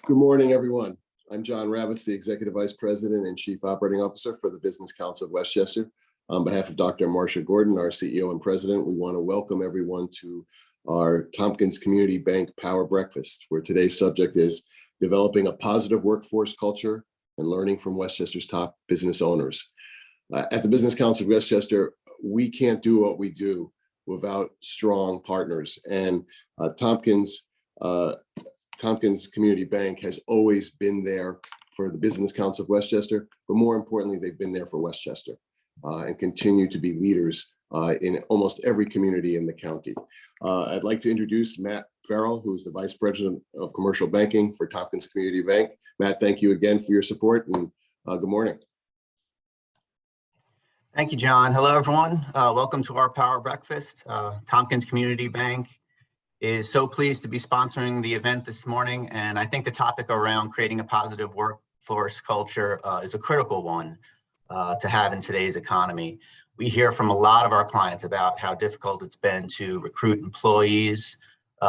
Good morning, everyone. I'm John Ravitz, the Executive Vice President and Chief Operating Officer for the Business Council of Westchester. On behalf of Dr. Marcia Gordon, our CEO and President, we want to welcome everyone to our Tompkins Community Bank Power Breakfast, where today's subject is developing a positive workforce culture and learning from Westchester's top business owners. At the Business Council of Westchester, we can't do what we do without strong partners. And Tompkins Community Bank has always been there for the Business Council of Westchester, but more importantly, they've been there for Westchester and continue to be leaders in almost every community in the county. I'd like to introduce Matt Farrell, who's the Vice President of Commercial Banking for Tompkins Community Bank. Matt, thank you again for your support, and good morning. Thank you, John. Hello, everyone. Welcome to our Power Breakfast. Tompkins Community Bank is so pleased to be sponsoring the event this morning, and I think the topic around creating a positive workforce culture is a critical one to have in today's economy. We hear from a lot of our clients about how difficult it's been to recruit employees.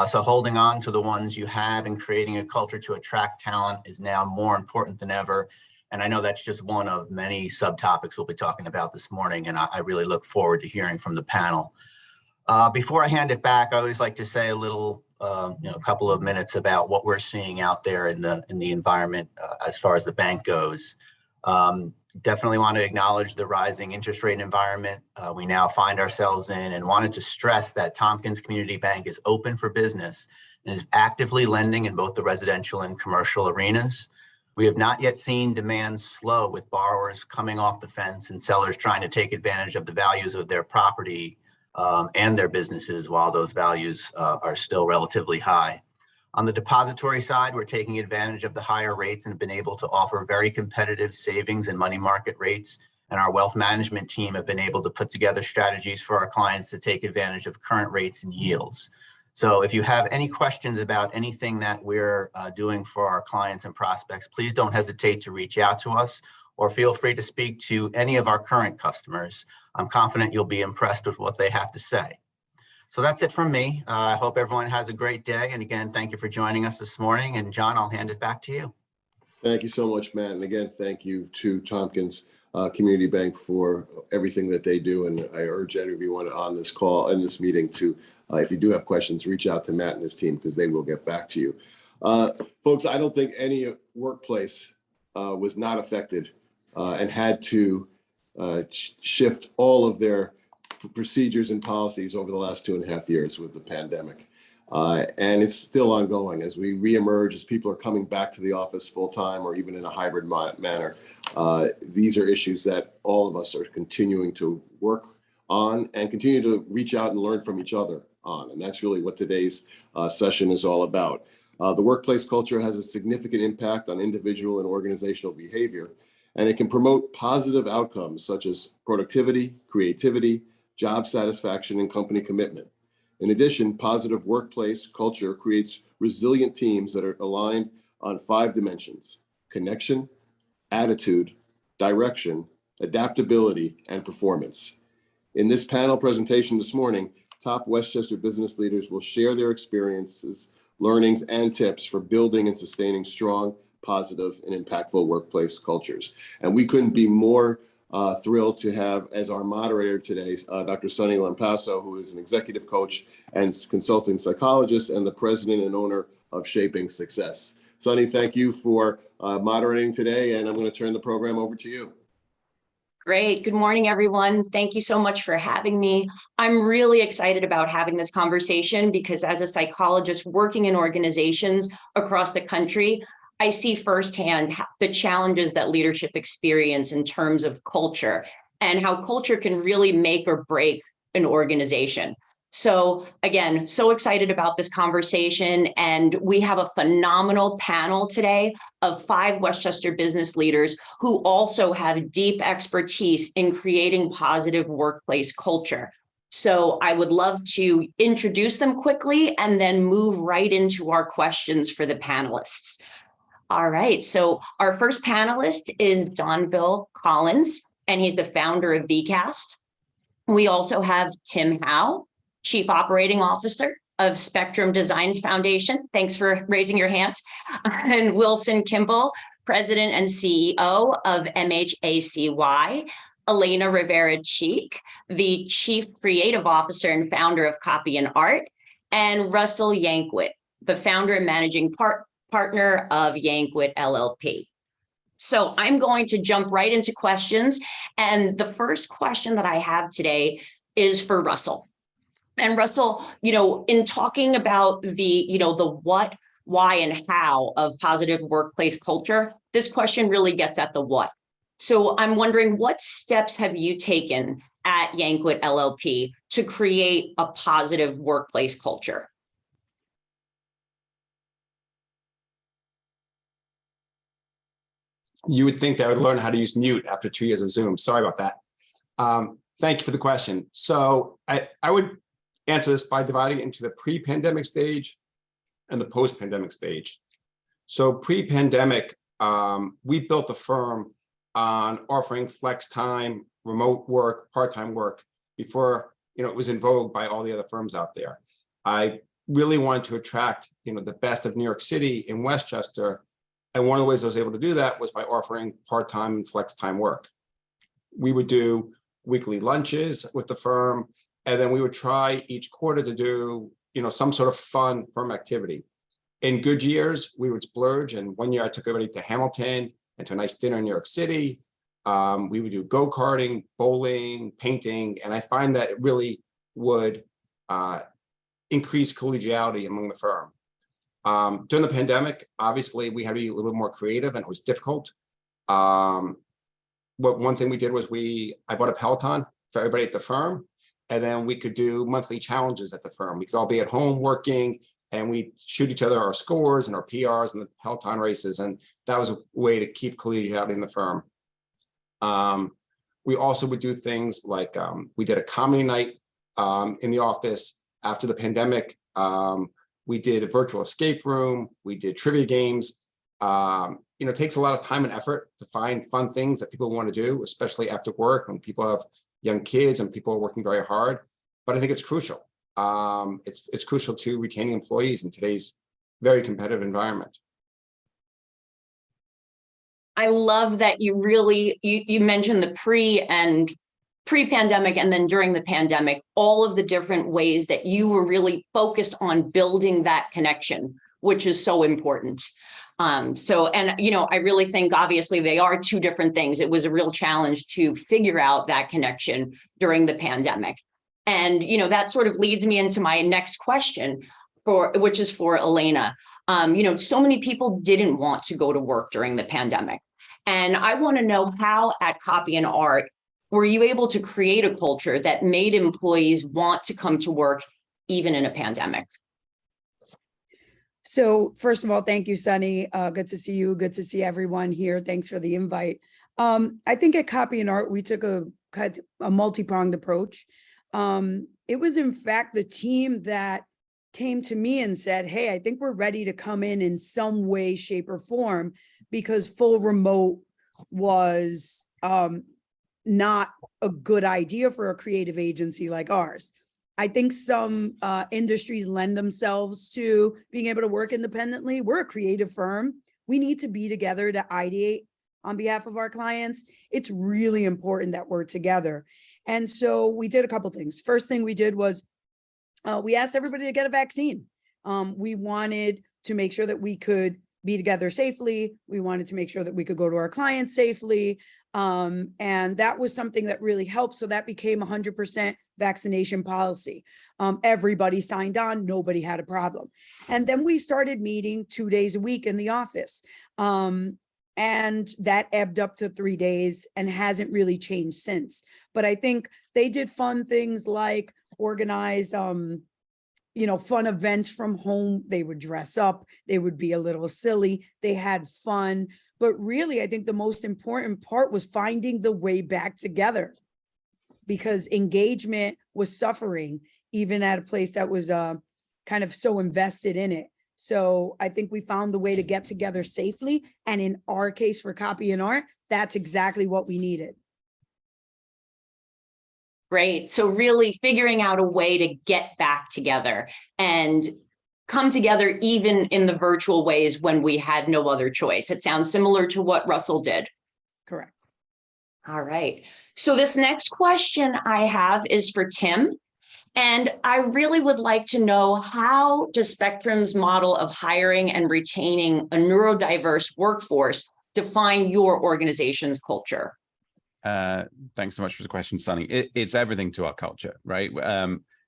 So holding on to the ones you have and creating a culture to attract talent is now more important than ever. And I know that's just one of many subtopics we'll be talking about this morning, and I really look forward to hearing from the panel. Before I hand it back, I always like to say a little, a couple of minutes about what we're seeing out there in the environment as far as the bank goes. Definitely want to acknowledge the rising interest rate environment we now find ourselves in, and wanted to stress that Tompkins Community Bank is open for business and is actively lending in both the residential and commercial arenas. We have not yet seen demand slow, with borrowers coming off the fence and sellers trying to take advantage of the values of their property and their businesses while those values are still relatively high. On the depository side, we're taking advantage of the higher rates and have been able to offer very competitive savings and money market rates. And our wealth management team have been able to put together strategies for our clients to take advantage of current rates and yields. So if you have any questions about anything that we're doing for our clients and prospects, please don't hesitate to reach out to us, or feel free to speak to any of our current customers. I'm confident you'll be impressed with what they have to say. So that's it from me. I hope everyone has a great day. And again, thank you for joining us this morning. And John, I'll hand it back to you. Thank you so much, Matt. And again, thank you to Tompkins Community Bank for everything that they do. And I urge everyone on this call and this meeting to, if you do have questions, reach out to Matt and his team, because they will get back to you. Folks, I don't think any workplace was not affected and had to shift all of their procedures and policies over the last 2.5 years with the pandemic. And it's still ongoing as we reemerge, as people are coming back to the office full time or even in a hybrid manner. These are issues that all of us are continuing to work on and continue to reach out and learn from each other on. And that's really what today's session is all about. The workplace culture has a significant impact on individual and organizational behavior, and it can promote positive outcomes such as productivity, creativity, job satisfaction, and company commitment. In addition, positive workplace culture creates resilient teams that are aligned on 5 dimensions: connection, attitude, direction, adaptability, and performance. In this panel presentation this morning, top Westchester business leaders will share their experiences, learnings, and tips for building and sustaining strong, positive, and impactful workplace cultures. And we couldn't be more thrilled to have as our moderator today, Dr. Sunny Lampasso, who is an executive coach and consulting psychologist and the president and owner of Shaping Success. Sunny, thank you for moderating today, and I'm going to turn the program over to you. Great. Good morning, everyone. Thank you so much for having me. I'm really excited about having this conversation because as a psychologist working in organizations across the country, I see firsthand the challenges that leadership experience in terms of culture and how culture can really make or break an organization. So again, so excited about this conversation, and we have a phenomenal panel today of 5 Westchester business leaders who also have deep expertise in creating positive workplace culture. So I would love to introduce them quickly and then move right into our questions for the panelists. All right, so our first panelist is Donville Collins, and he's the founder of Vcast. We also have Tim Howe, Chief Operating Officer of Spectrum Designs Foundation. Thanks for raising your hand. And Wilson Kimball, President and CEO of MHACY. Elena Rivera-Cheek, the Chief Creative Officer and founder of Copy and Art. And Russell Yankwood, the founder and managing partner of Yankwood LLP. So I'm going to jump right into questions. And the first question that I have today is for Russell. And Russell, in talking about the what, why, and how of positive workplace culture, this question really gets at the what. So I'm wondering, what steps have you taken at Yankwood LLP to create a positive workplace culture? You would think that I would learn how to use mute after 2 years of Zoom. Sorry about that. Thank you for the question. So I would answer this by dividing it into the pre-pandemic stage and the post-pandemic stage. So pre-pandemic, we built a firm on offering flex time, remote work, part-time work before it was in vogue by all the other firms out there. I really wanted to attract the best of New York City in Westchester. And one of the ways I was able to do that was by offering part-time and flex time work. We would do weekly lunches with the firm, and then we would try each quarter to do, some sort of fun firm activity. In good years, we would splurge, and one year I took everybody to Hamilton and to a nice dinner in New York City. We would do go-karting, bowling, painting, and I find that it really would increase collegiality among the firm. During the pandemic, obviously, we had to be a little bit more creative, and it was difficult. One thing we did was I bought a Peloton for everybody at the firm, and then we could do monthly challenges at the firm. We could all be at home working, and we shoot each other our scores and our PRs and the Peloton races, and that was a way to keep collegiality in the firm. We also would do things like we did a comedy night in the office after the pandemic. We did a virtual escape room. We did trivia games. It takes a lot of time and effort to find fun things that people want to do, especially after work when people have young kids and people are working very hard. But I think it's crucial. It's crucial to retaining employees in today's very competitive environment. I love that you mentioned the pre-pandemic and then during the pandemic, all of the different ways that you were really focused on building that connection, which is so important. I really think obviously they are two different things. It was a real challenge to figure out that connection during the pandemic. And, that sort of leads me into my next question, which is for Elena. So many people didn't want to go to work during the pandemic. And I want to know how at Copy and Art, were you able to create a culture that made employees want to come to work even in a pandemic? So first of all, thank you, Sunny. Good to see you. Good to see everyone here. Thanks for the invite. I think at Copy and Art, we took a multi-pronged approach. It was in fact the team that came to me and said, hey, I think we're ready to come in some way, shape, or form, because full remote was not a good idea for a creative agency like ours. I think some industries lend themselves to being able to work independently. We're a creative firm. We need to be together to ideate on behalf of our clients. It's really important that we're together. And so we did a couple things. First thing we did was we asked everybody to get a vaccine. We wanted to make sure that we could be together safely. We wanted to make sure that we could go to our clients safely. And that was something that really helped. So that became 100% vaccination policy. Everybody signed on, nobody had a problem. And then we started meeting 2 days a week in the office. And that ebbed up to 3 days and hasn't really changed since. But I think they did fun things like organize, fun events from home. They would dress up. They would be a little silly. They had fun. But really, I think the most important part was finding the way back together, because engagement was suffering, even at a place that was kind of so invested in it. So I think we found the way to get together safely. And in our case for Copy and Art, that's exactly what we needed. Great. So really figuring out a way to get back together and come together even in the virtual ways when we had no other choice. It sounds similar to what Russell did. Correct. All right. So this next question I have is for Tim. And I really would like to know, how does Spectrum's model of hiring and retaining a neurodiverse workforce define your organization's culture? Thanks so much for the question, Sunny. It's everything to our culture, right?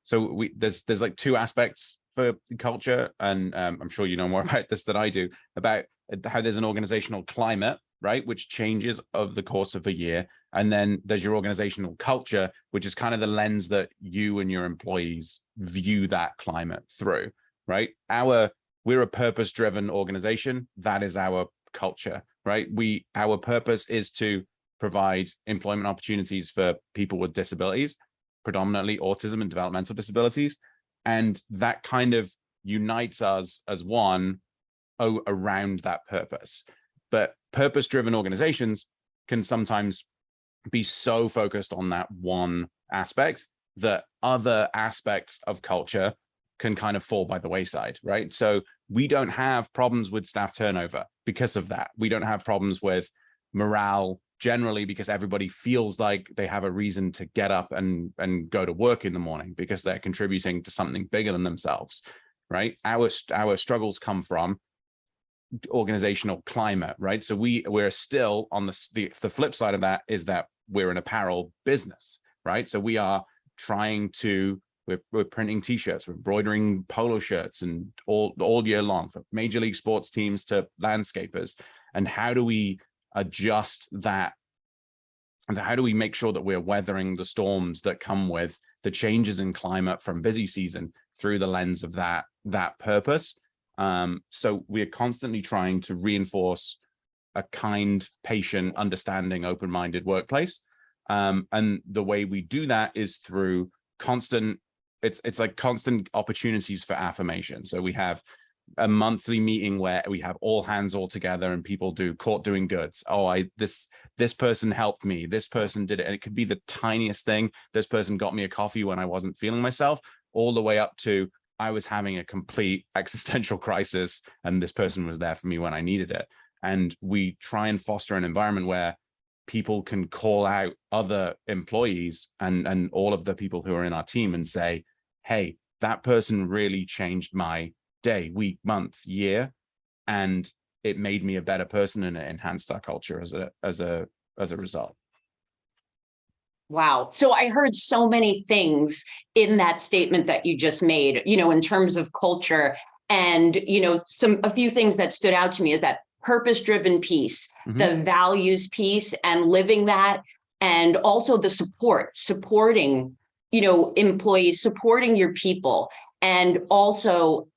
So there's like two aspects for culture, and I'm sure you know more about this than I do, about how there's an organizational climate, right, which changes over the course of a year, and then there's your organizational culture, which is kind of the lens that you and your employees view that climate through, right? We're a purpose-driven organization. That is our culture, right? Our purpose is to provide employment opportunities for people with disabilities, predominantly autism and developmental disabilities. And that kind of unites us as one around that purpose. But purpose-driven organizations can sometimes be so focused on that one aspect that other aspects of culture can kind of fall by the wayside, right? So we don't have problems with staff turnover because of that. We don't have problems with morale generally because everybody feels like they have a reason to get up and go to work in the morning because they're contributing to something bigger than themselves, right? Our struggles come from organizational climate, right? So we're still on the flip side of that is that we're an apparel business, right? So we are trying to, we're printing t-shirts, we're embroidering polo shirts and all year long, for major league sports teams to landscapers. And how do we adjust that? And how do we make sure that we're weathering the storms that come with the changes in climate from busy season through the lens of that purpose? So we're constantly trying to reinforce a kind, patient, understanding, open-minded workplace. And the way we do that is through constant, it's like constant opportunities for affirmation. So we have a monthly meeting where we have all hands all together and people do caught doing goods. Oh, this person helped me. This person did it. And it could be the tiniest thing. This person got me a coffee when I wasn't feeling myself, all the way up to I was having a complete existential crisis and this person was there for me when I needed it. And we try and foster an environment where people can call out other employees and all of the people who are in our team and say, hey, that person really changed my day, week, month, year, and it made me a better person and it enhanced our culture as a result. Wow. So I heard so many things in that statement that you just made, in terms of culture. And, a few things that stood out to me is that purpose-driven piece, the values piece and living that, and also the supporting, employees, supporting your people, and also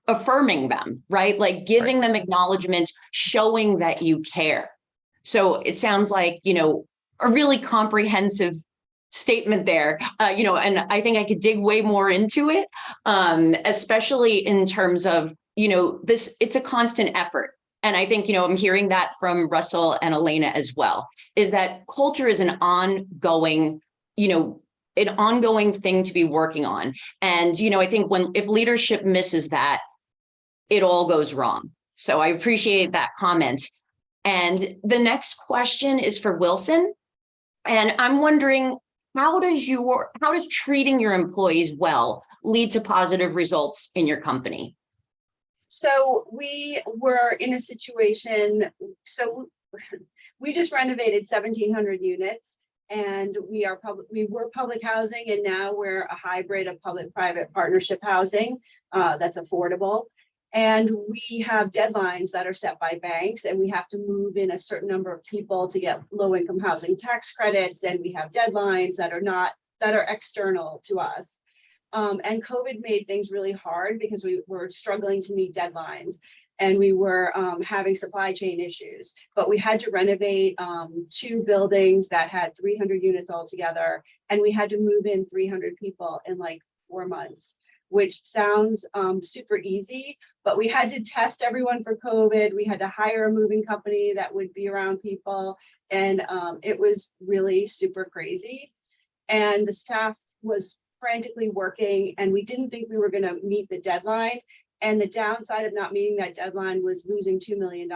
affirming them, right? Like giving them acknowledgement, showing that you care. So it sounds like, a really comprehensive statement there, and I think I could dig way more into it, especially in terms of, it's a constant effort. And I think, I'm hearing that from Russell and Elena as well, is that culture is an ongoing, thing to be working on. And, I think if leadership misses that, it all goes wrong. So I appreciate that comment. And the next question is for Wilson. And I'm wondering, how does treating your employees well lead to positive results in your company? So we were in a situation, we just renovated 1,700 units, and we were public housing, and now we're a hybrid of public-private partnership housing that's affordable. And we have deadlines that are set by banks, and we have to move in a certain number of people to get low-income housing tax credits. And we have deadlines that are external to us. And COVID made things really hard because we were struggling to meet deadlines, and we were having supply chain issues. But we had to renovate 2 buildings that had 300 units altogether, and we had to move in 300 people in like 4 months. Which sounds super easy, but we had to test everyone for COVID. We had to hire a moving company that would be around people. And it was really super crazy. and the staff was frantically working, and we didn't think we were going to meet the deadline. And the downside of not meeting that deadline was losing $2 million.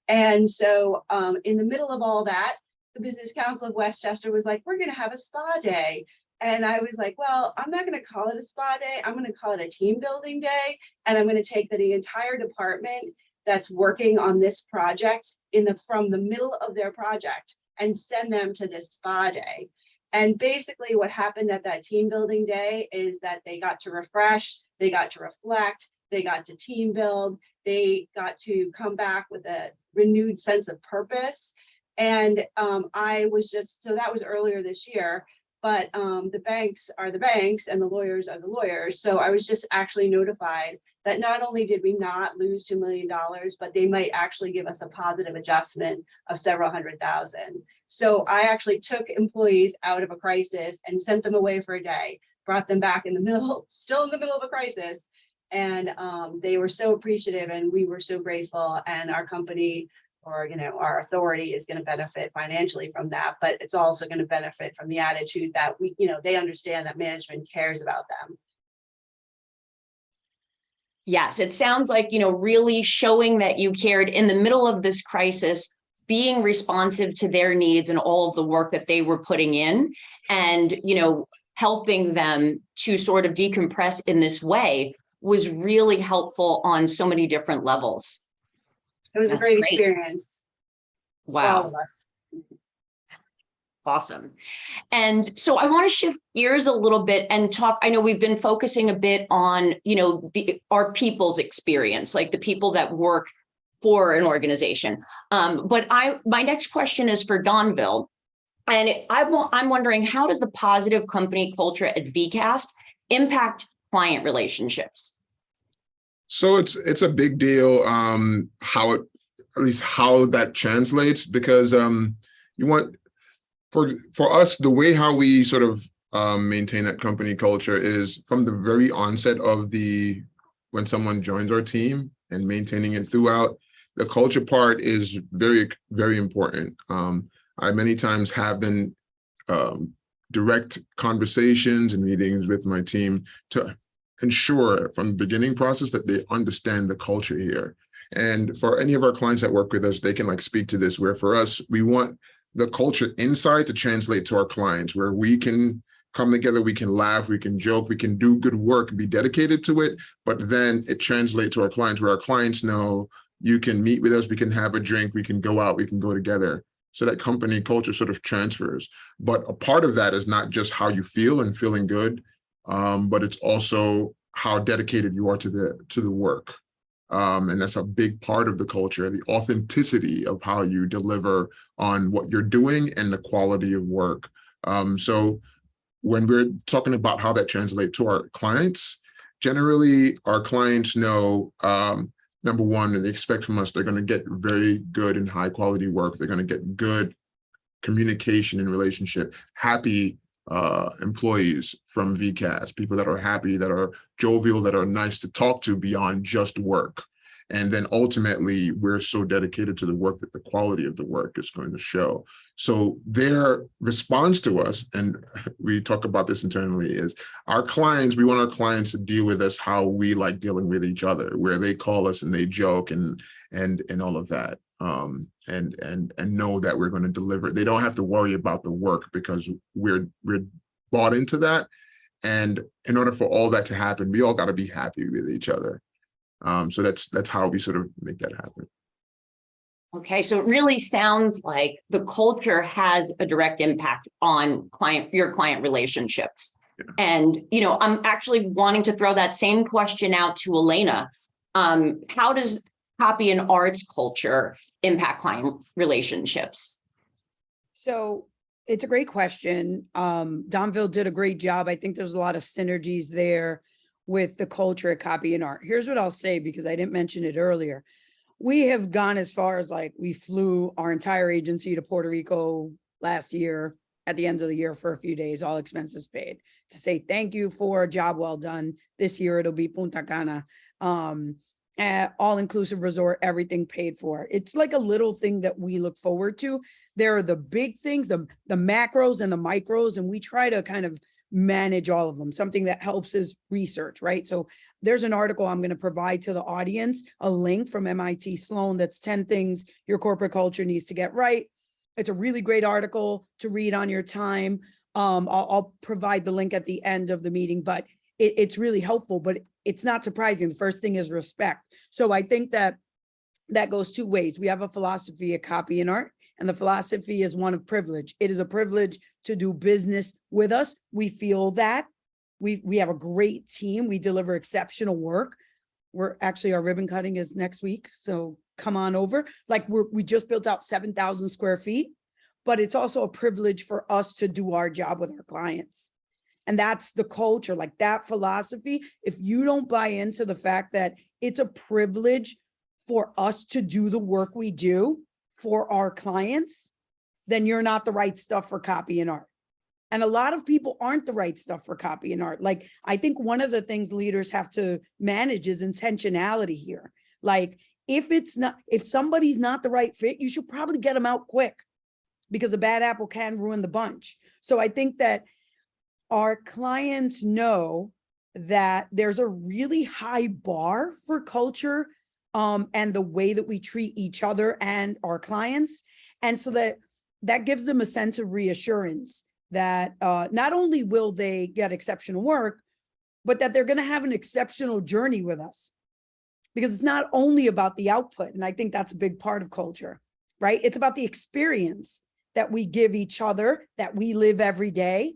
And so in the middle of all that, the Business Council of Westchester was like, we're going to have a spa day. And I was like, well, I'm not going to call it a spa day. I'm going to call it a team building day. And I'm going to take the entire department that's working on this project from the middle of their project and send them to this spa day. And basically what happened at that team building day is that they got to refresh, they got to reflect, they got to team build, they got to come back with a renewed sense of purpose. And I was just, so that was earlier this year, but the banks are the banks and the lawyers are the lawyers. So I was just actually notified that not only did we not lose $2 million, but they might actually give us a positive adjustment of several $100,000. So I actually took employees out of a crisis and sent them away for a day, brought them back in the middle, still in the middle of a crisis. And they were so appreciative and we were so grateful, and our company, or our authority, is going to benefit financially from that, but it's also going to benefit from the attitude that they understand that management cares about them. Yes, it sounds like, really showing that you cared in the middle of this crisis, being responsive to their needs and all of the work that they were putting in, and, helping them to sort of decompress in this way was really helpful on so many different levels. It was a great experience. Wow. For all of us. Awesome. And so I want to shift gears a little bit and talk. I know we've been focusing a bit on, our people's experience, like the people that work for an organization. But my next question is for Donville. And I'm wondering, how does the positive company culture at Vcast impact client relationships? So it's a big deal, how that translates, because you want, for us, the way how we sort of maintain that company culture is from the very onset of when someone joins our team, and maintaining it throughout. The culture part is very, very important. I many times have been direct conversations and meetings with my team to ensure from the beginning process that they understand the culture here. And for any of our clients that work with us, they can speak to this, where for us, we want the culture inside to translate to our clients, where we can come together, we can laugh, we can joke, we can do good work, be dedicated to it, but then it translates to our clients, where our clients know you can meet with us, we can have a drink, we can go out, we can go together. So that company culture sort of transfers. But a part of that is not just how you feel and feeling good, but it's also how dedicated you are to the work. And that's a big part of the culture, the authenticity of how you deliver on what you're doing and the quality of work. So when we're talking about how that translates to our clients, generally our clients know, number one, they expect from us, they're going to get very good and high quality work. They're going to get good communication and relationship, happy employees from Vcast, people that are happy, that are jovial, that are nice to talk to beyond just work. And then ultimately, we're so dedicated to the work that the quality of the work is going to show. So their response to us, and we talk about this internally, is our clients, we want our clients to deal with us how we like dealing with each other, where they call us and they joke and all of that. And know that we're going to deliver. They don't have to worry about the work, because we're bought into that. And in order for all that to happen, we all got to be happy with each other. So that's how we sort of make that happen. Okay, so it really sounds like the culture has a direct impact on your client relationships. Yeah. And I'm actually wanting to throw that same question out to Elena. How does copy and arts culture impact client relationships? So it's a great question. Donville did a great job. I think there's a lot of synergies there with the culture at copy and art. Here's what I'll say, because I didn't mention it earlier. We have gone as far as we flew our entire agency to Puerto Rico last year at the end of the year for a few days, all expenses paid, to say thank you for a job well done. This year it'll be Punta Cana. all-inclusive resort, everything paid for. It's like a little thing that we look forward to. There are the big things, the macros and the micros, and we try to kind of manage all of them. Something that helps is research, right? So there's an article I'm going to provide to the audience, a link from MIT Sloan, that's 10 things your corporate culture needs to get right. It's a really great article to read on your time. I'll provide the link at the end of the meeting, but it's really helpful, but it's not surprising. The first thing is respect. So I think that goes two ways. We have a philosophy at Copy and Art, and the philosophy is one of privilege. It is a privilege to do business with us. We feel that. We have a great team. We deliver exceptional work. Our ribbon cutting is next week, so come on over. Like we just built out 7,000 square feet, but it's also a privilege for us to do our job with our clients. And that's the culture, like that philosophy. If you don't buy into the fact that it's a privilege for us to do the work we do for our clients, then you're not the right stuff for Copy and Art. And a lot of people aren't the right stuff for Copy and Art. Like, I think one of the things leaders have to manage is intentionality here. Like, if somebody's not the right fit, you should probably get them out quick, because a bad apple can ruin the bunch. So I think that our clients know that there's a really high bar for culture and the way that we treat each other and our clients. And so that gives them a sense of reassurance that not only will they get exceptional work, but that they're going to have an exceptional journey with us. Because it's not only about the output, and I think that's a big part of culture, right? It's about the experience that we give each other, that we live every day,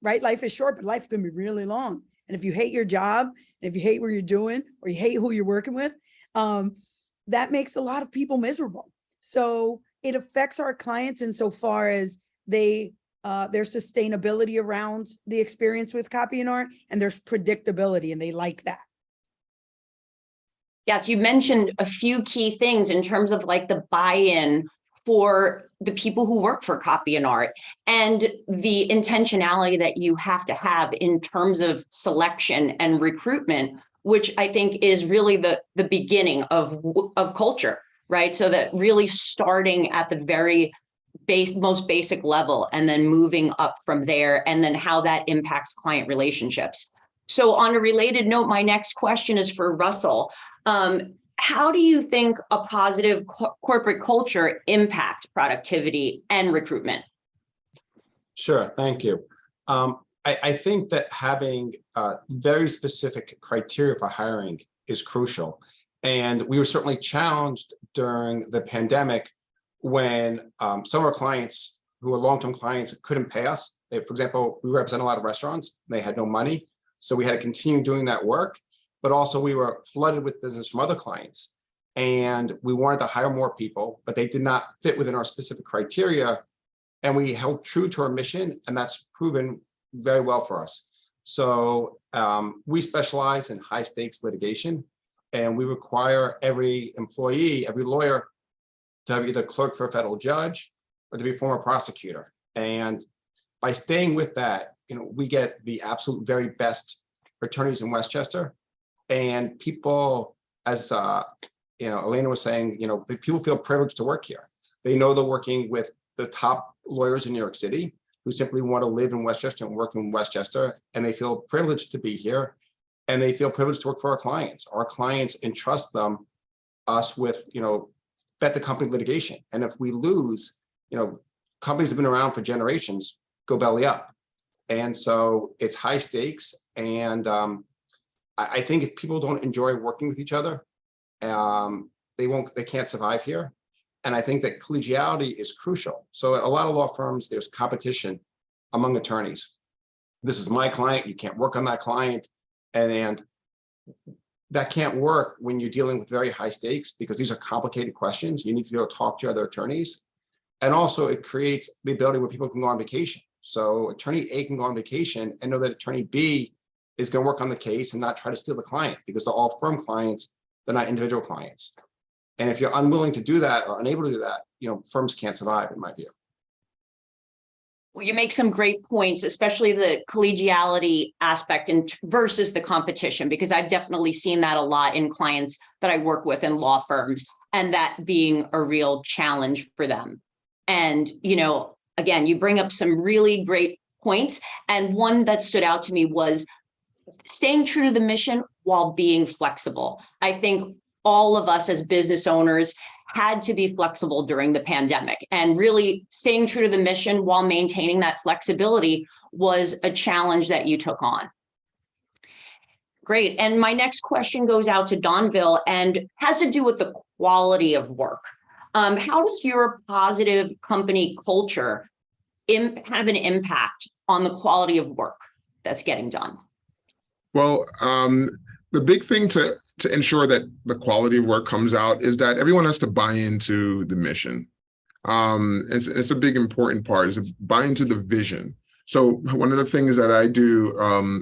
right? Life is short, but life can be really long. And if you hate your job, and if you hate what you're doing, or you hate who you're working with, that makes a lot of people miserable. So it affects our clients insofar as there's sustainability around the experience with Copy and Art, and there's predictability, and they like that. Yes, you mentioned a few key things in terms of like the buy-in for the people who work for Copy and Art, and the intentionality that you have to have in terms of selection and recruitment, which I think is really the beginning of culture, right? So that really starting at the very most basic level and then moving up from there, and then how that impacts client relationships. So on a related note, my next question is for Russell. How do you think a positive corporate culture impacts productivity and recruitment? Sure, thank you. I think that having very specific criteria for hiring is crucial. And we were certainly challenged during the pandemic when some of our clients who are long-term clients couldn't pay us. For example, we represent a lot of restaurants, and they had no money. So we had to continue doing that work, but also we were flooded with business from other clients. And we wanted to hire more people, but they did not fit within our specific criteria. And we held true to our mission, and that's proven very well for us. So we specialize in high stakes litigation, and we require every employee, every lawyer, to have either clerk for a federal judge or to be a former prosecutor. And by staying with that, we get the absolute very best attorneys in Westchester, and people, as Elena was saying, people feel privileged to work here. They know they're working with the top lawyers in New York City who simply want to live in Westchester and work in Westchester, and they feel privileged to be here, and they feel privileged to work for our clients. Our clients entrust us with, bet the company litigation. And if we lose, companies have been around for generations, go belly up. And so it's high stakes. And I think if people don't enjoy working with each other, they can't survive here. And I think that collegiality is crucial. So at a lot of law firms, there's competition among attorneys. This is my client, you can't work on that client. And that can't work when you're dealing with very high stakes, because these are complicated questions. You need to be able to talk to other attorneys. And also it creates the ability where people can go on vacation. So attorney A can go on vacation and know that attorney B is going to work on the case and not try to steal the client, because they're all firm clients, they're not individual clients. And if you're unwilling to do that or unable to do that, firms can't survive, in my view. you make some great points, especially the collegiality aspect and versus the competition, because I've definitely seen that a lot in clients that I work with in law firms, and that being a real challenge for them. And, again, you bring up some really great points. And one that stood out to me was staying true to the mission while being flexible. I think all of us as business owners had to be flexible during the pandemic, and really staying true to the mission while maintaining that flexibility was a challenge that you took on. Great. And my next question goes out to Donville and has to do with the quality of work. How does your positive company culture have an impact on the quality of work that's getting done? Well, the big thing to ensure that the quality of work comes out is that everyone has to buy into the mission. It's a big important part, is to buy into the vision. So one of the things that I do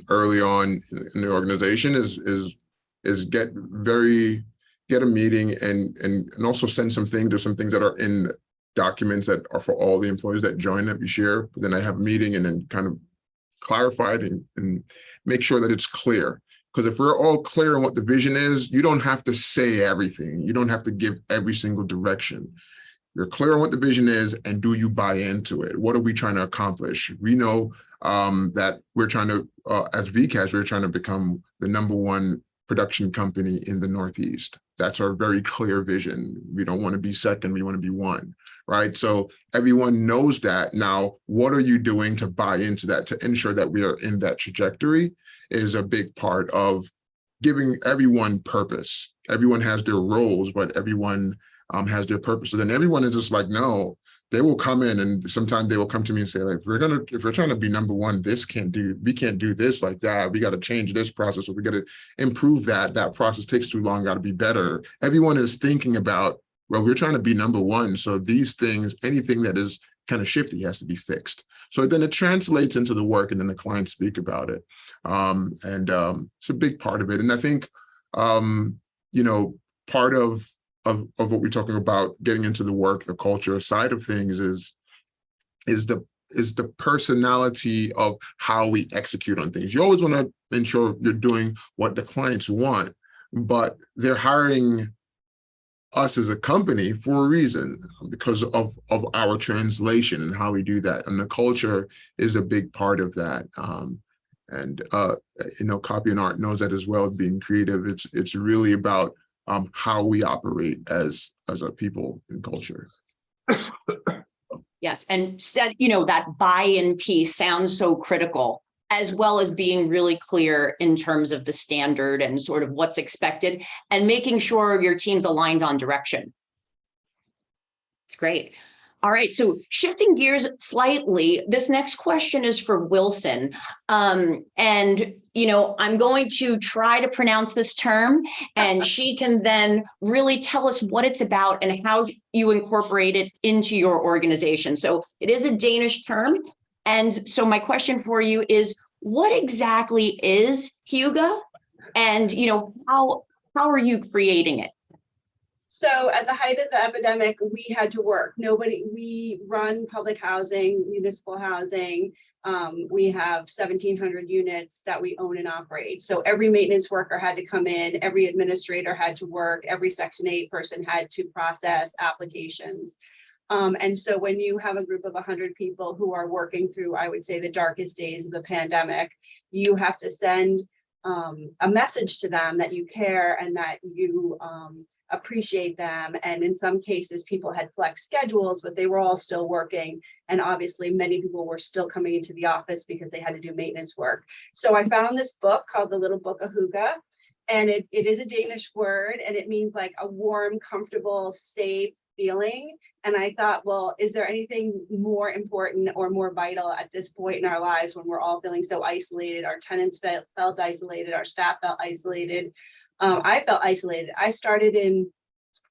early on in the organization is get a meeting and also send some things. There's some things that are in documents that are for all the employees that join that we share. But then I have a meeting and then kind of clarify it and make sure that it's clear. Because if we're all clear on what the vision is, you don't have to say everything. You don't have to give every single direction. You're clear on what the vision is, and do you buy into it? What are we trying to accomplish? We know that we're trying to, as Vcast, we're trying to become the #1 production company in the Northeast. That's our very clear vision. We don't want to be second, we want to be one, right? So everyone knows that. Now, what are you doing to buy into that, to ensure that we are in that trajectory, is a big part of giving everyone purpose. Everyone has their roles, but everyone has their purpose. So then everyone is just like, no, they will come in, and sometimes they will come to me and say, like, if we're trying to be #1, we can't do this like that. We got to change this process, or we got to improve that. That process takes too long, got to be better. Everyone is thinking about, well, we're trying to be #1. So these things, anything that is kind of shifty has to be fixed. So then it translates into the work, and then the clients speak about it. It's a big part of it. And I think, part of what we're talking about getting into the work, the culture side of things is the personality of how we execute on things. You always want to ensure you're doing what the clients want, but they're hiring us as a company for a reason, because of our translation and how we do that. And the culture is a big part of that. Copy and art knows that as well. Being creative, it's really about how we operate as a people and culture. Yes, and said, that buy-in piece sounds so critical, as well as being really clear in terms of the standard and sort of what's expected, and making sure your team's aligned on direction. It's great. All right, so shifting gears slightly, this next question is for Wilson. I'm going to try to pronounce this term, and she can then really tell us what it's about and how you incorporate it into your organization. So it is a Danish term. And so my question for you is, what exactly is Hygge? And, how are you creating it? So at the height of the epidemic, we had to work. We run public housing, municipal housing. We have 1,700 units that we own and operate. So every maintenance worker had to come in, every administrator had to work, every Section 8 person had to process applications. And so when you have a group of 100 people who are working through, I would say, the darkest days of the pandemic, you have to send a message to them that you care and that you appreciate them. And in some cases, people had flex schedules, but they were all still working. And obviously, many people were still coming into the office because they had to do maintenance work. So I found this book called The Little Book of Hygge. And it is a Danish word, and it means like a warm, comfortable, safe feeling. And I thought, well, is there anything more important or more vital at this point in our lives when we're all feeling so isolated? Our tenants felt isolated, our staff felt isolated. I felt isolated. I started in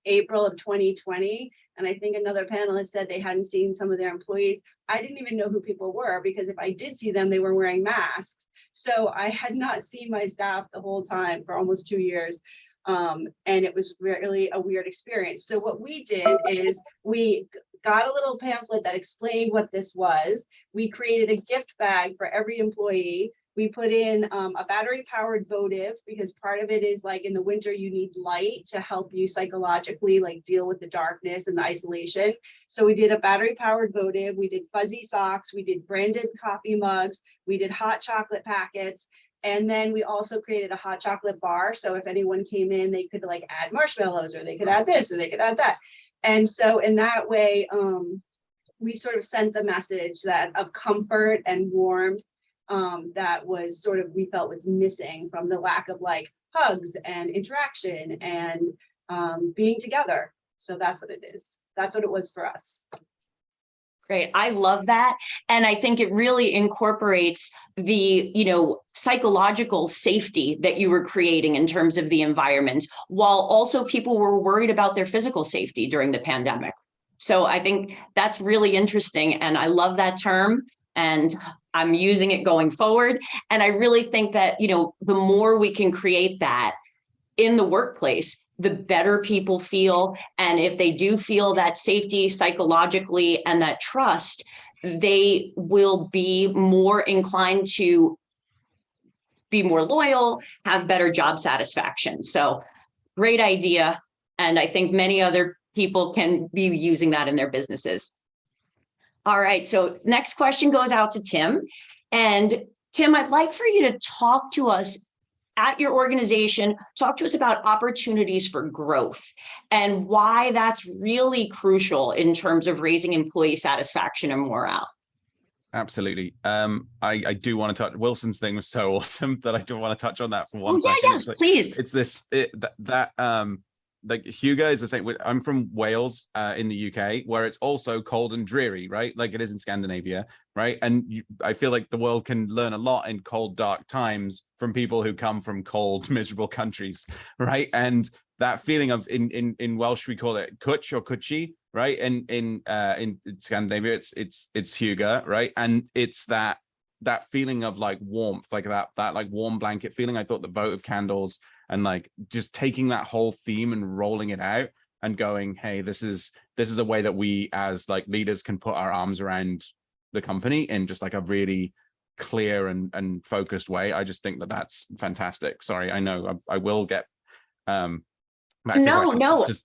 April of 2020, and I think another panelist said they hadn't seen some of their employees. I didn't even know who people were, because if I did see them, they were wearing masks. So I had not seen my staff the whole time for almost 2 years. And it was really a weird experience. So what we did is we got a little pamphlet that explained what this was. We created a gift bag for every employee. We put in a battery powered votive, because part of it is like in the winter, you need light to help you psychologically like deal with the darkness and the isolation. So we did a battery powered votive. We did fuzzy socks. We did branded coffee mugs. We did hot chocolate packets. And then we also created a hot chocolate bar. So if anyone came in, they could like add marshmallows, or they could add this, or they could add that. And so in that way, we sort of sent the message that of comfort and warmth that was sort of, we felt was missing from the lack of like hugs and interaction and being together. So that's what it is. That's what it was for us. Great. I love that. And I think it really incorporates the, psychological safety that you were creating in terms of the environment, while also people were worried about their physical safety during the pandemic. So I think that's really interesting. And I love that term. And I'm using it going forward. And I really think that, the more we can create that in the workplace, the better people feel. And if they do feel that safety psychologically and that trust, they will be more inclined to be more loyal, have better job satisfaction. So great idea. And I think many other people can be using that in their businesses. All right, so next question goes out to Tim. And Tim, I'd like for you to talk to us at your organization, talk to us about opportunities for growth and why that's really crucial in terms of raising employee satisfaction and morale. Absolutely. I do want to touch, Wilson's thing was so awesome that I do want to touch on that for one second. Yes, please. It's this, like Hugo is the same. I'm from Wales in the UK, where it's also cold and dreary, right? Like it is in Scandinavia, right? And I feel like the world can learn a lot in cold, dark times from people who come from cold, miserable countries, right? And that feeling of in Welsh we call it cwtch or cwtchi, right? And in Scandinavia it's Hugo, right? And it's that feeling of like warmth, like that like warm blanket feeling. I thought the votive candles and like just taking that whole theme and rolling it out and going, hey, this is a way that we as like leaders can put our arms around the company in just like a really clear and focused way. I just think that that's fantastic. Sorry, I know I will get back to questions.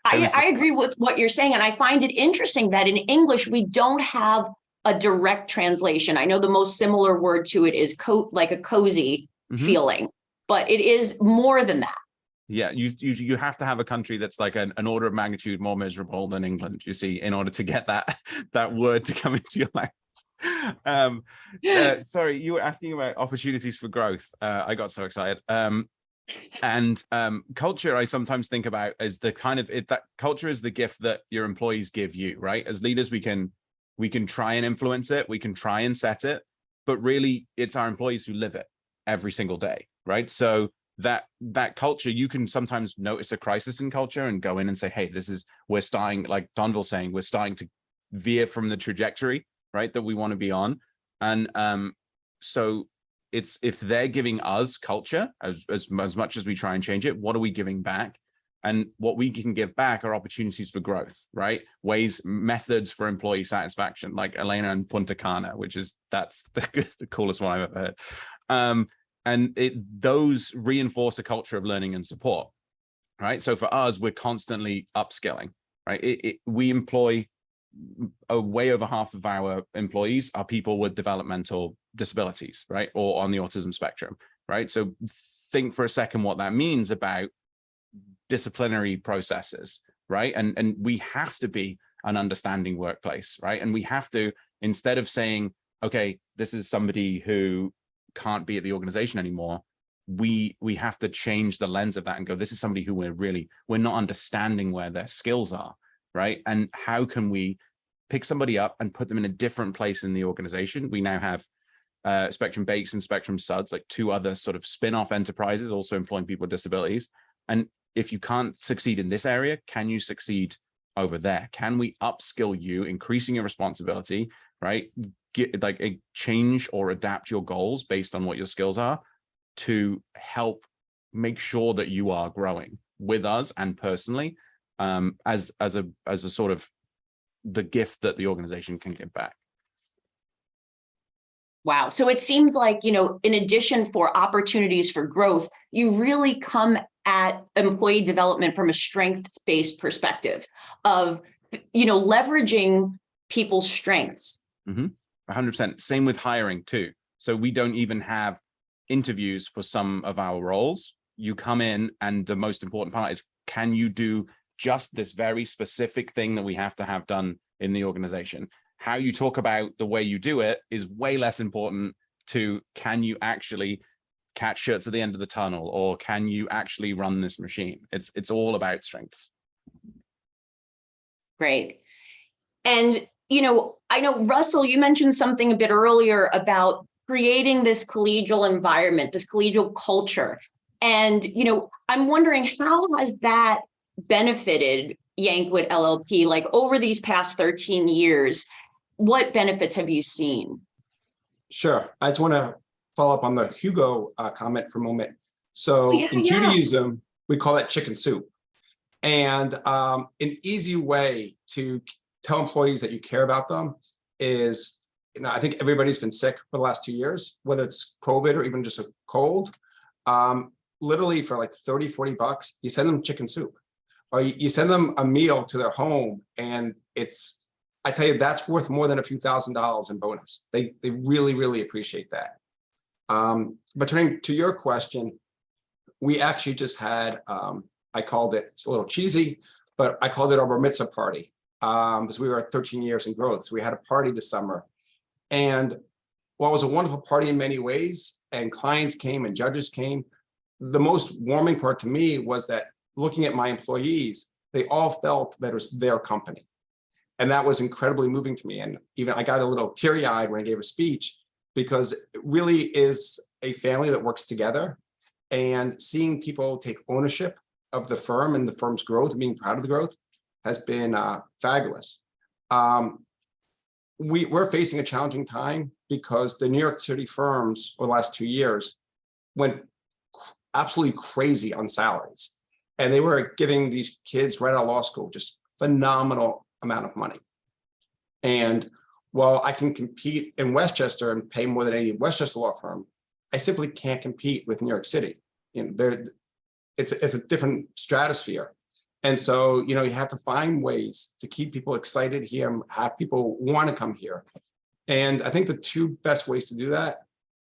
I agree with what you're saying. And I find it interesting that in English, we don't have a direct translation. I know the most similar word to it is like a cozy feeling, but it is more than that. Yeah, you have to have a country that's like an order of magnitude more miserable than England, you see, in order to get that word to come into your language. Sorry, you were asking about opportunities for growth. I got so excited. And culture, I sometimes think about as the kind of that culture is the gift that your employees give you, right? As leaders, we can try and influence it, we can try and set it, but really it's our employees who live it every single day, right? So that culture, you can sometimes notice a crisis in culture and go in and say, hey, we're starting, like Donville's saying, we're starting to veer from the trajectory, right, that we want to be on. And so it's, if they're giving us culture as much as we try and change it, what are we giving back? And what we can give back are opportunities for growth, right? Methods for employee satisfaction, like Elena and Punta Cana, that's the coolest one I've ever heard. And those reinforce a culture of learning and support, right? So for us, we're constantly upskilling, right? We employ way over half of our employees are people with developmental disabilities, right? Or on the autism spectrum, right? So think for a second what that means about disciplinary processes, right? And we have to be an understanding workplace, right? And we have to, instead of saying, okay, this is somebody who can't be at the organization anymore, we have to change the lens of that and go, this is somebody who we're not understanding where their skills are, right? And how can we pick somebody up and put them in a different place in the organization? We now have Spectrum Bakes and Spectrum Suds, like two other sort of spin-off enterprises also employing people with disabilities. And if you can't succeed in this area, can you succeed over there? Can we upskill you, increasing your responsibility, right? Get like a change or adapt your goals based on what your skills are to help make sure that you are growing with us and personally as a sort of the gift that the organization can give back. Wow. So it seems like, in addition for opportunities for growth, you really come at employee development from a strengths-based perspective of, leveraging people's strengths. 100%. Same with hiring too. So we don't even have interviews for some of our roles. You come in and the most important part is, can you do just this very specific thing that we have to have done in the organization? How you talk about the way you do it is way less important to, can you actually catch shirts at the end of the tunnel, or can you actually run this machine? It's all about strengths. Great. And, I know, Russell, you mentioned something a bit earlier about creating this collegial environment, this collegial culture. And, I'm wondering, how has that benefited Yankwood LLP, like over these past 13 years? What benefits have you seen? Sure. I just want to follow up on the Hugo comment for a moment. So in Yeah. Judaism, we call that chicken soup. And an easy way to tell employees that you care about them is, I think everybody's been sick for the last 2 years, whether it's COVID or even just a cold. Literally for like 30, 40 bucks, you send them chicken soup, or you send them a meal to their home, and I tell you, that's worth more than a few $1,000s in bonus. They really, really appreciate that. But turning to your question, we actually just had, I called it, it's a little cheesy, but I called it our bar mitzvah party, because we were at 13 years in growth. So we had a party this summer. And while it was a wonderful party in many ways, and clients came and judges came, the most warming part to me was that looking at my employees, they all felt that it was their company. And that was incredibly moving to me. And even I got a little teary-eyed when I gave a speech, because it really is a family that works together, and seeing people take ownership of the firm and the firm's growth and being proud of the growth has been fabulous. We're facing a challenging time because the New York City firms over the last 2 years went absolutely crazy on salaries. And they were giving these kids right out of law school just phenomenal amount of money. And while I can compete in Westchester and pay more than any Westchester law firm, I simply can't compete with New York City. It's a different stratosphere. And so, you have to find ways to keep people excited here and have people want to come here. And I think the two best ways to do that,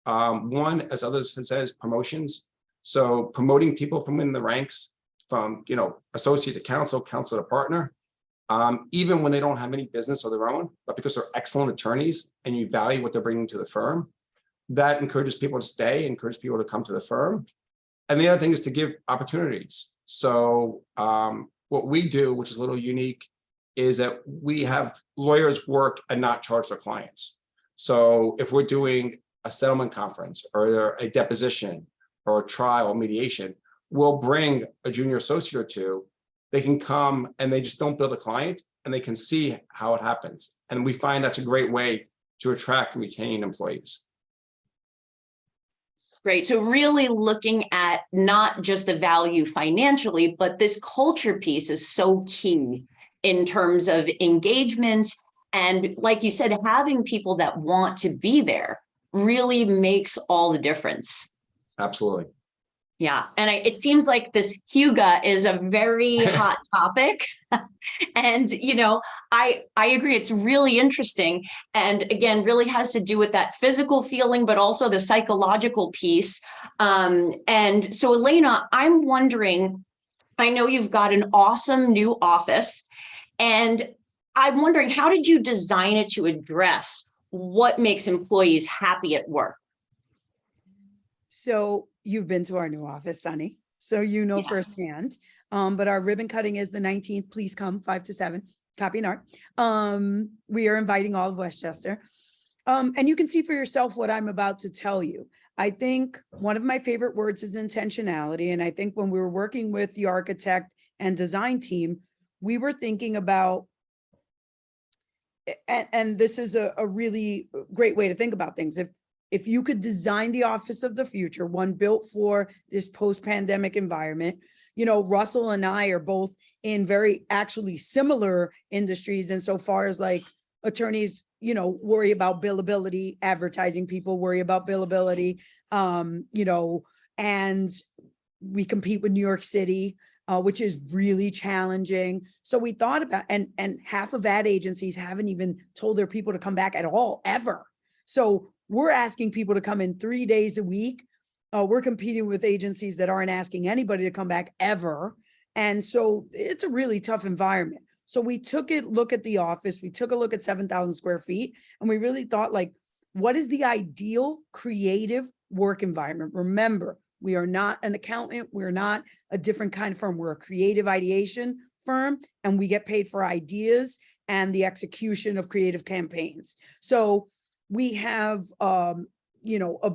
one, as others have said, is promotions. So promoting people from within the ranks, from associate to counsel, counsel to partner, even when they don't have any business of their own, but because they're excellent attorneys and you value what they're bringing to the firm, that encourages people to stay, encourages people to come to the firm. And the other thing is to give opportunities. So what we do, which is a little unique, is that we have lawyers work and not charge their clients. So if we're doing a settlement conference or a deposition or a trial or mediation, we'll bring a junior associate or two. They can come and they just don't bill the client, and they can see how it happens. And we find that's a great way to attract and retain employees. Great. So really looking at not just the value financially, but this culture piece is so key in terms of engagement. And like you said, having people that want to be there really makes all the difference. Absolutely. Yeah. And it seems like this Huga is a very hot topic. And, I agree. It's really interesting. And again, really has to do with that physical feeling, but also the psychological piece. And so, Elena, I'm wondering, I know you've got an awesome new office, and I'm wondering, how did you design it to address what makes employees happy at work? So you've been to our new office, Sunny, so Yes. firsthand. But our ribbon cutting is the 19th. Please come 5 to 7. Copy and art. We are inviting all of Westchester. And you can see for yourself what I'm about to tell you. I think one of my favorite words is intentionality. And I think when we were working with the architect and design team, we were thinking about, and this is a really great way to think about things. If you could design the office of the future, one built for this post-pandemic environment, Russell and I are both in very actually similar industries insofar as like attorneys, worry about billability, advertising people worry about billability, and we compete with New York City, which is really challenging. So we thought about, and half of ad agencies haven't even told their people to come back at all, ever. So we're asking people to come in 3 days a week. We're competing with agencies that aren't asking anybody to come back ever. And so it's a really tough environment. So we took a look at the office, we took a look at 7,000 square feet, and we really thought, like, what is the ideal creative work environment? Remember, we are not an accountant. We're not a different kind of firm. We're a creative ideation firm, and we get paid for ideas and the execution of creative campaigns. So we have, a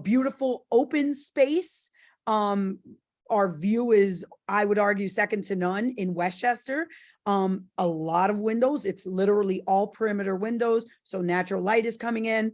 beautiful open space. Our view is, I would argue, second to none in Westchester. A lot of windows. It's literally all perimeter windows. So natural light is coming in.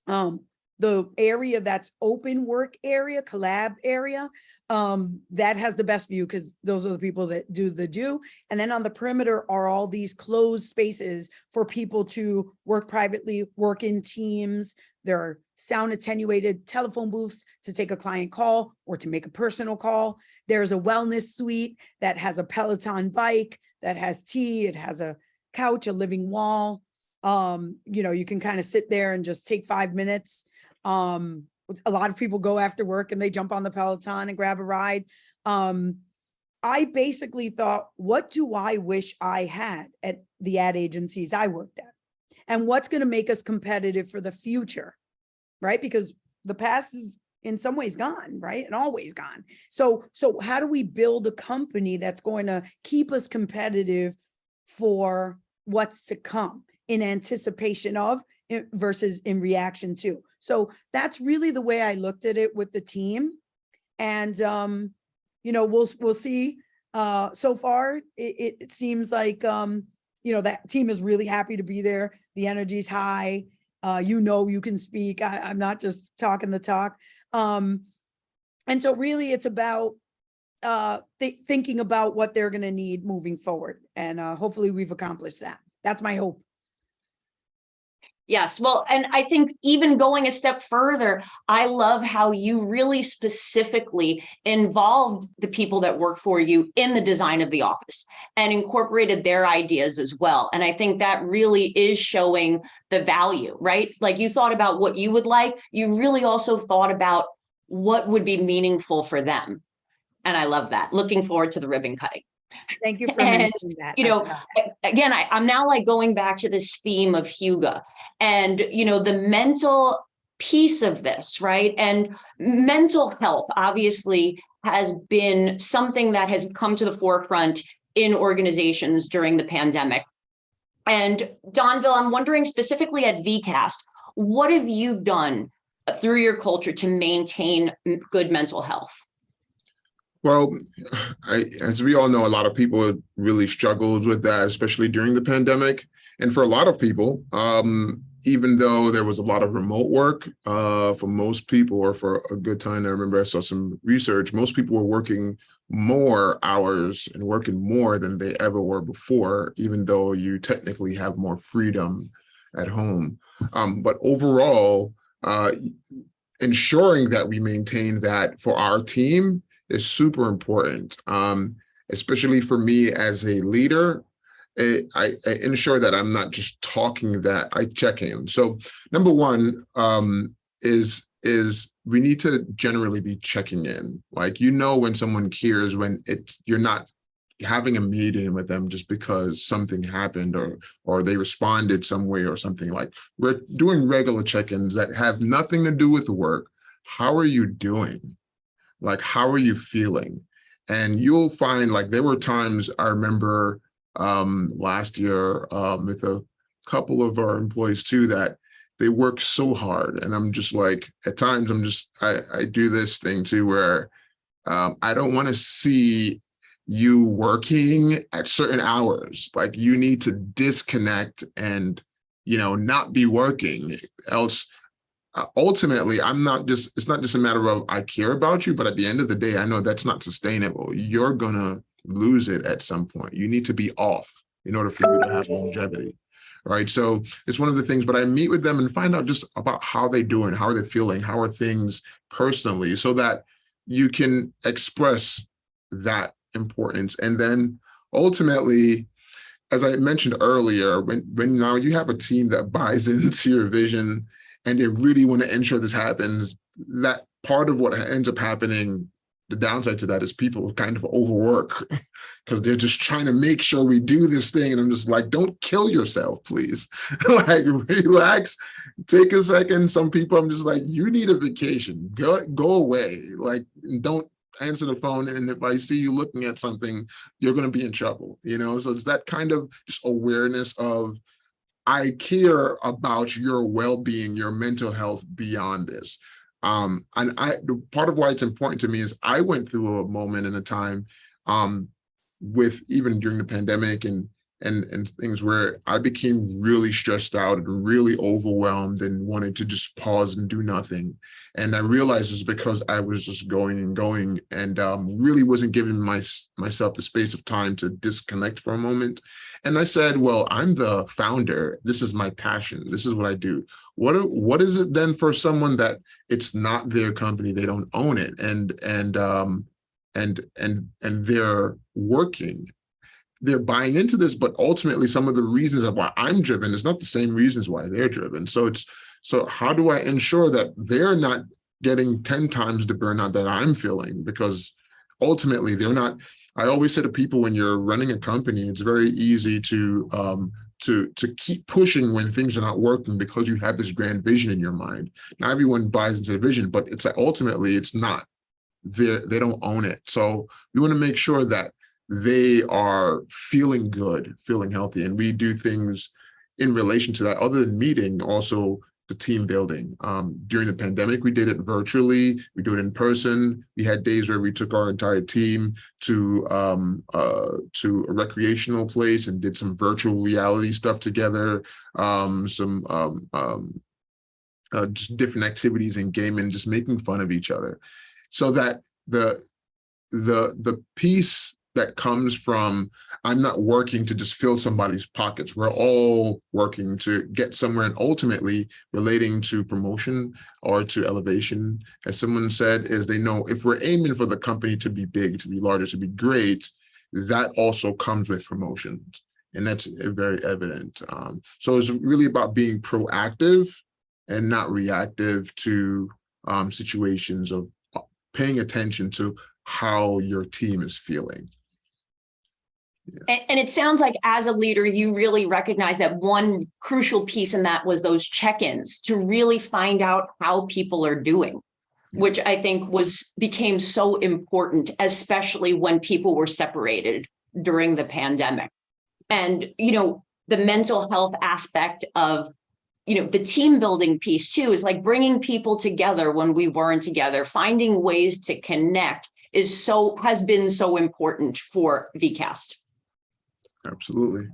The area that's open work area, collab area, that has the best view because those are the people that do. And then on the perimeter are all these closed spaces for people to work privately, work in teams. There are sound attenuated telephone booths to take a client call or to make a personal call. There's a wellness suite that has a Peloton bike, that has tea, it has a couch, a living wall. You can kind of sit there and just take 5 minutes. A lot of people go after work and they jump on the Peloton and grab a ride. I basically thought, what do I wish I had at the ad agencies I worked at? And what's going to make us competitive for the future, right? Because the past is in some ways gone, right? And always gone. So how do we build a company that's going to keep us competitive for what's to come in anticipation of versus in reaction to? So that's really the way I looked at it with the team. And, we'll see. So far, it seems like, that team is really happy to be there. The energy's high. You can speak. I'm not just talking the talk. And so really it's about thinking about what they're going to need moving forward. And hopefully we've accomplished that. That's my hope. Yes, well, and I think even going a step further, I love how you really specifically involved the people that work for you in the design of the office and incorporated their ideas as well. And I think that really is showing the value, right? Like, you thought about what you would like. You really also thought about what would be meaningful for them. And I love that. Looking forward to the ribbon cutting. Thank you for And, mentioning that. again, I'm now like going back to this theme of Hugo and, the mental piece of this, right? And mental health obviously has been something that has come to the forefront in organizations during the pandemic. And Donville, I'm wondering specifically at Vcast, what have you done through your culture to maintain good mental health? Well, as we all know, a lot of people really struggled with that, especially during the pandemic. And for a lot of people, even though there was a lot of remote work, for most people, or for a good time, I remember I saw some research, most people were working more hours and working more than they ever were before, even though you technically have more freedom at home. But overall, ensuring that we maintain that for our team is super important, especially for me as a leader. I ensure that I'm not just talking, that I check in. So number one is we need to generally be checking in. Like, when someone cares, when you're not having a meeting with them just because something happened or they responded some way or something. Like, we're doing regular check-ins that have nothing to do with the work. How are you doing? Like, how are you feeling? And you'll find, like, there were times I remember last year with a couple of our employees too, that they work so hard. And I'm just like, at times I do this thing too, where I don't want to see you working at certain hours. Like, you need to disconnect and, not be working, else ultimately, it's not just a matter of I care about you, but at the end of the day, I know that's not sustainable. You're gonna lose it at some point. You need to be off in order for you to have longevity. Right. So it's one of the things, but I meet with them and find out just about how they're doing, how are they feeling, how are things personally, so that you can express that importance. And then ultimately, as I mentioned earlier, when now you have a team that buys into your vision and they really want to ensure this happens, that part of what ends up happening, the downside to that is people kind of overwork because they're just trying to make sure we do this thing. And I'm just like, don't kill yourself, please. Like, relax, take a second. Some people, I'm just like, you need a vacation, go away. Like, don't answer the phone. And if I see you looking at something, you're going to be in trouble, So it's that kind of just awareness of, I care about your well-being, your mental health beyond this. And the part of why it's important to me is I went through a moment in a time with even during the pandemic and things where I became really stressed out and really overwhelmed and wanted to just pause and do nothing. And I realized it's because I was just going and really wasn't giving myself the space of time to disconnect for a moment. And I said, well, I'm the founder. This is my passion. This is what I do. What is it then for someone that it's not their company, they don't own it, and they're working, they're buying into this, but ultimately some of the reasons of why I'm driven is not the same reasons why they're driven. So how do I ensure that they're not getting 10 times the burnout that I'm feeling? Because ultimately they're not. I always say to people, when you're running a company, it's very easy to keep pushing when things are not working because you have this grand vision in your mind. Now everyone buys into the vision, but it's like ultimately it's not. They don't own it. So we want to make sure that they are feeling good, feeling healthy. And we do things in relation to that, other than meeting, also the team building. During the pandemic, we did it virtually. We do it in person. We had days where we took our entire team to a recreational place and did some virtual reality stuff together, just different activities in gaming, just making fun of each other, so that the piece that comes from, I'm not working to just fill somebody's pockets. We're all working to get somewhere, and ultimately relating to promotion or to elevation, as someone said, is they know if we're aiming for the company to be big, to be larger, to be great, that also comes with promotions. And that's very evident. So it's really about being proactive and not reactive to situations of paying attention to how your team is feeling. Yeah. And it sounds like as a leader, you really recognize that one crucial piece in that was those check-ins to really find out how people are doing, which I think became so important, especially when people were separated during the pandemic. And, the mental health aspect of, the team building piece too, is like bringing people together when we weren't together, finding ways to connect has been so important for Vcast. Absolutely.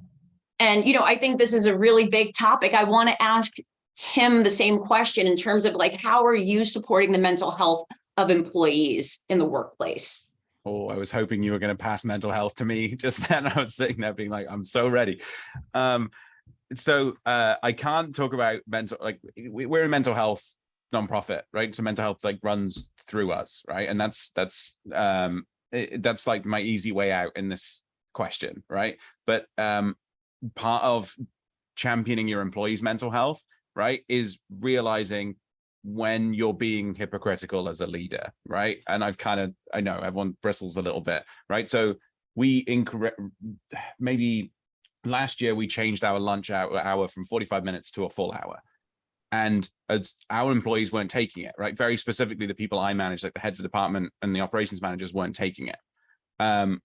And, I think this is a really big topic. I want to ask Tim the same question in terms of how are you supporting the mental health of employees in the workplace? Oh, I was hoping you were going to pass mental health to me just then. I was sitting there being like, I'm so ready. So I can't talk about we're a mental health nonprofit, right? So mental health runs through us, right? And that's like my easy way out in this question, right? But part of championing your employees' mental health, right, is realizing when you're being hypocritical as a leader, right? And I know everyone bristles a little bit, right? So maybe last year we changed our lunch hour from 45 minutes to a full hour. And as our employees weren't taking it, right? Very specifically, the people I manage, like the heads of department and the operations managers, weren't taking it. And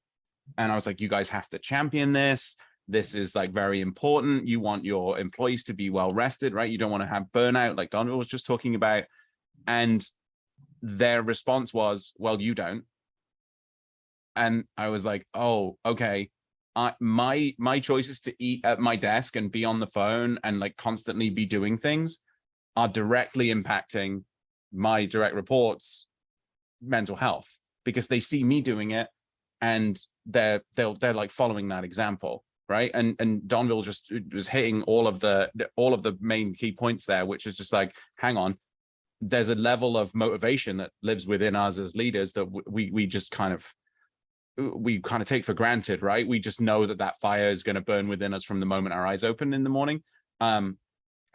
I was like, you guys have to champion this. This is very important. You want your employees to be well rested, right? You don't want to have burnout like Donald was just talking about. And their response was, well, you don't. And I was like, oh, okay. My choice is to eat at my desk and be on the phone and constantly be doing things. are directly impacting my direct reports' mental health, because they see me doing it and they're like following that example, right? And Donville just was hitting all of the main key points there, which is just like, hang on, there's a level of motivation that lives within us as leaders that we just kind of take for granted, right? We just know that fire is going to burn within us from the moment our eyes open in the morning.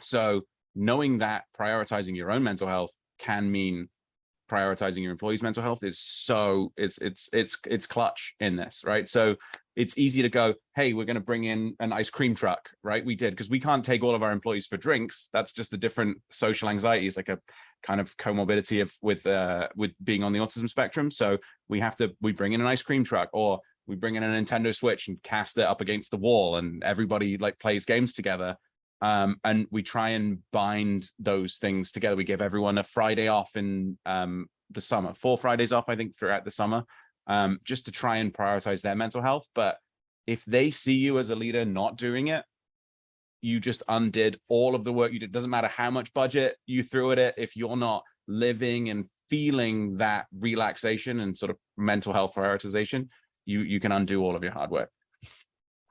So knowing that prioritizing your own mental health can mean prioritizing your employees' mental health is so it's clutch in this, right? So it's easy to go, hey, we're going to bring in an ice cream truck, right? We did, because we can't take all of our employees for drinks. That's just a different social anxiety. It's like a kind of comorbidity with being on the autism spectrum. So we bring in an ice cream truck, or we bring in a Nintendo Switch and cast it up against the wall, and everybody like plays games together. And we try and bind those things together. We give everyone a Friday off in the summer, 4 Fridays off, I think, throughout the summer, just to try and prioritize their mental health. But if they see you as a leader not doing it, you just undid all of the work you did. Doesn't matter how much budget you threw at it. If you're not living and feeling that relaxation and sort of mental health prioritization, you can undo all of your hard work.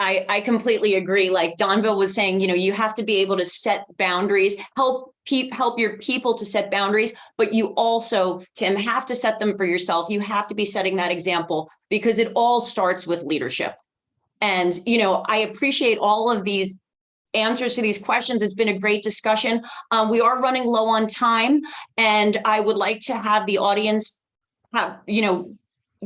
I completely agree. Like Donville was saying, you have to be able to set boundaries, help your people to set boundaries, but you also, Tim, have to set them for yourself. You have to be setting that example, because it all starts with leadership. And, I appreciate all of these answers to these questions. It's been a great discussion. We are running low on time, and I would like to have the audience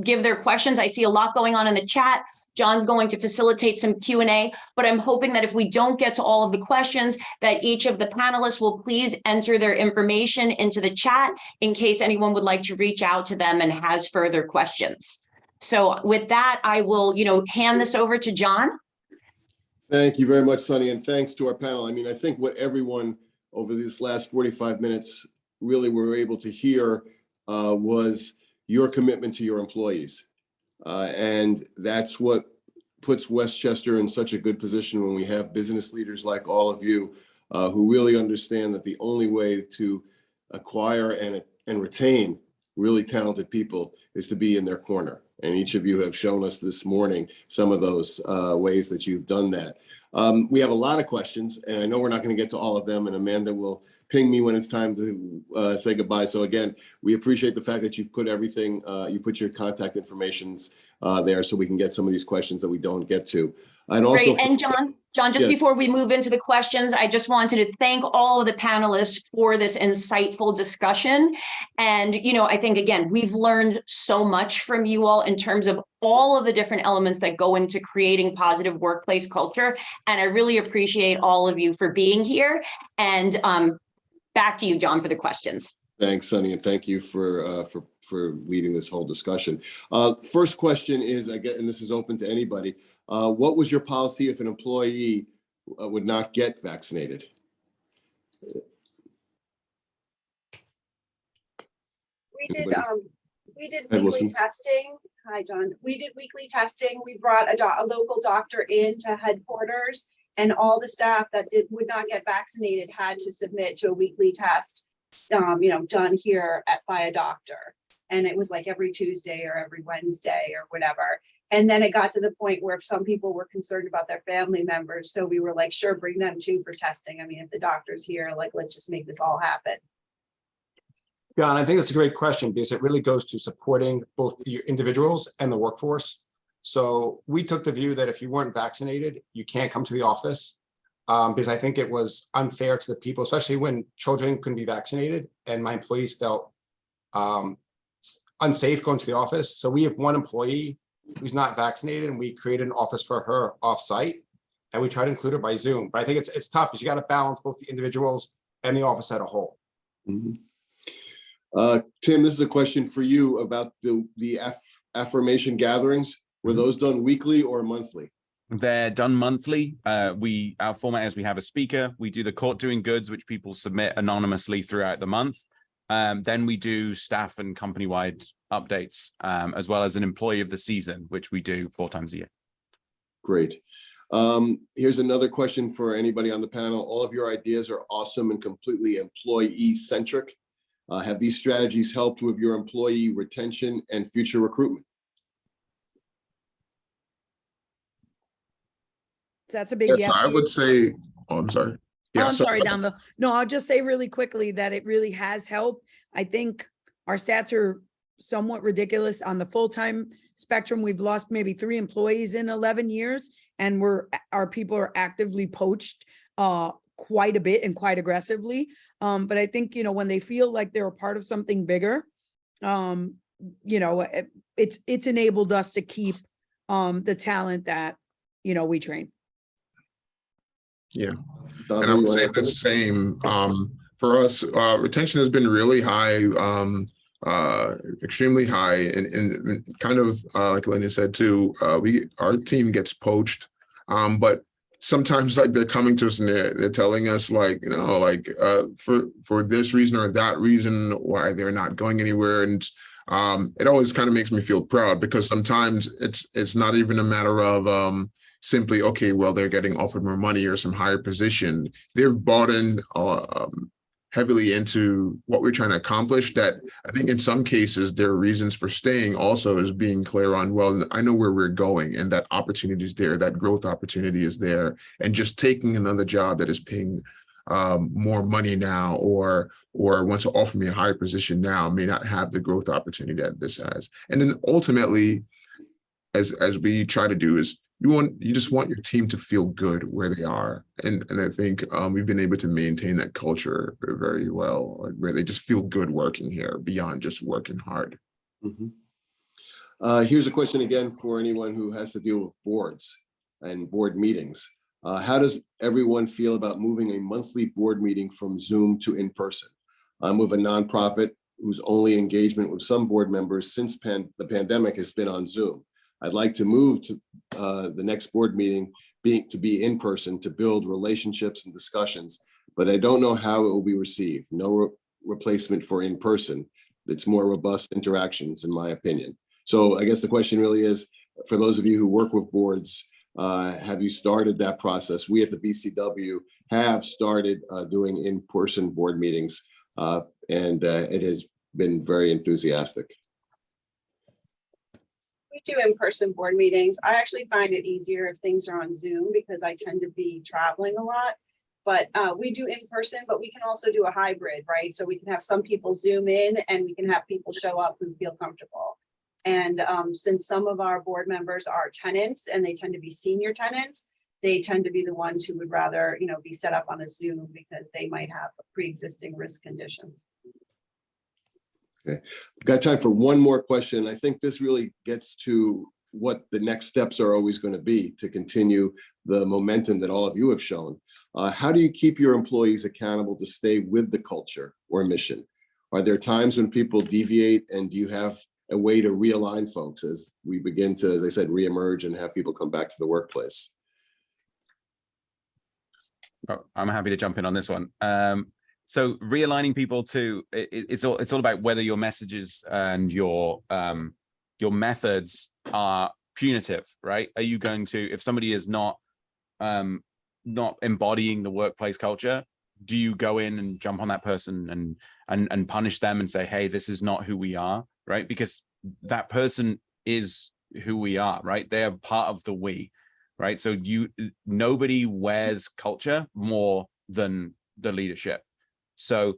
give their questions. I see a lot going on in the chat. John's going to facilitate some Q&A, but I'm hoping that if we don't get to all of the questions, that each of the panelists will please enter their information into the chat in case anyone would like to reach out to them and has further questions. So with that, I will, hand this over to John. Thank you very much, Sunny, and thanks to our panel. I mean, I think what everyone over these last 45 minutes really were able to hear was your commitment to your employees. And that's what puts Westchester in such a good position when we have business leaders like all of you who really understand that the only way to acquire and retain really talented people is to be in their corner. And each of you have shown us this morning some of those ways that you've done that. We have a lot of questions, and I know we're not going to get to all of them, and Amanda will ping me when it's time to say goodbye. So again, we appreciate the fact that you've put everything, you put your contact informations there so we can get some of these questions that we don't get to. And also, great. And John, just yes. Before we move into the questions, I just wanted to thank all of the panelists for this insightful discussion. And, I think, again, we've learned so much from you all in terms of all of the different elements that go into creating positive workplace culture. And I really appreciate all of you for being here. And back to you, John, for the questions. Thanks, Sunny, and thank you for leading this whole discussion. First question is, and this is open to anybody, what was your policy if an employee would not get vaccinated? We did Ed weekly Wilson. testing. Hi, John. We did weekly testing. We brought a local doctor into headquarters, and all the staff that would not get vaccinated had to submit to a weekly test, done here by a doctor. And it was like every Tuesday or every Wednesday or whatever. And then it got to the point where some people were concerned about their family members. So we were like, sure, bring them too for testing. I mean, if the doctor's here, like, let's just make this all happen. John, I think that's a great question, because it really goes to supporting both the individuals and the workforce. So we took the view that if you weren't vaccinated, you can't come to the office, because I think it was unfair to the people, especially when children couldn't be vaccinated, and my employees felt unsafe going to the office. So we have one employee who's not vaccinated, and we created an office for her off-site, and we try to include her by Zoom. But I think it's tough, because you got to balance both the individuals and the office as a whole. Mm-hmm. Tim, this is a question for you about the affirmation gatherings. Were those done weekly or monthly? They're done monthly. Our format is we have a speaker, we do the court doing goods, which people submit anonymously throughout the month. Then we do staff and company-wide updates, as well as an employee of the season, which we do 4 times a year. Great. Here's another question for anybody on the panel. All of your ideas are awesome and completely employee-centric. Have these strategies helped with your employee retention and future recruitment? So that's a big Yes, yes. I would say, oh, I'm sorry. Oh, Yeah, I'm so sorry, Damba. No, I'll just say really quickly that it really has helped. I think our stats are somewhat ridiculous on the full-time spectrum. We've lost maybe 3 employees in 11 years, and our people are actively poached quite a bit and quite aggressively. But I think, when they feel like they're a part of something bigger, it's enabled us to keep the talent that, we train. yeah. Donna, And I you would wanna say add to the this? same. For us, retention has been really high, extremely high, and kind of like Lenny said too. Our team gets poached, but sometimes like they're coming to us and they're telling us like for this reason or that reason why they're not going anywhere, and it always kind of makes me feel proud because sometimes it's not even a matter of simply, okay, well, they're getting offered more money or some higher position. They've bought in heavily into what we're trying to accomplish, that I think in some cases, their reasons for staying also is being clear on, well, I know where we're going and that opportunity is there, that growth opportunity is there. And just taking another job that is paying more money now or wants to offer me a higher position now may not have the growth opportunity that this has. And then ultimately, as we try to do is, you just want your team to feel good where they are. And I think we've been able to maintain that culture very well, where they just feel good working here beyond just working hard. Mm-hmm. Here's a question again for anyone who has to deal with boards and board meetings. How does everyone feel about moving a monthly board meeting from Zoom to in-person? I'm with a nonprofit whose only engagement with some board members since the pandemic has been on Zoom. I'd like to move to the next board meeting to be in person to build relationships and discussions, but I don't know how it will be received. No replacement for in person. It's more robust interactions, in my opinion. So I guess the question really is, for those of you who work with boards, have you started that process? We at the BCW have started doing in-person board meetings, and it has been very enthusiastic. We do in-person board meetings. I actually find it easier if things are on Zoom because I tend to be traveling a lot. But we do in person, but we can also do a hybrid, right? So we can have some people Zoom in and we can have people show up who feel comfortable. And since some of our board members are tenants and they tend to be senior tenants, they tend to be the ones who would rather, be set up on a Zoom because they might have pre-existing risk conditions. Okay, we've got time for one more question. I think this really gets to what the next steps are always going to be to continue the momentum that all of you have shown. How do you keep your employees accountable to stay with the culture or mission? Are there times when people deviate, and do you have a way to realign folks as we begin to, as I said, reemerge and have people come back to the workplace? Oh, I'm happy to jump in on this one. So realigning people to it's all about whether your messages and your methods are punitive, right? Are you going to, if somebody is not embodying the workplace culture, do you go in and jump on that person and punish them and say, hey, this is not who we are, right? Because that person is who we are, right? They are part of the we, right? So nobody wears culture more than the leadership. So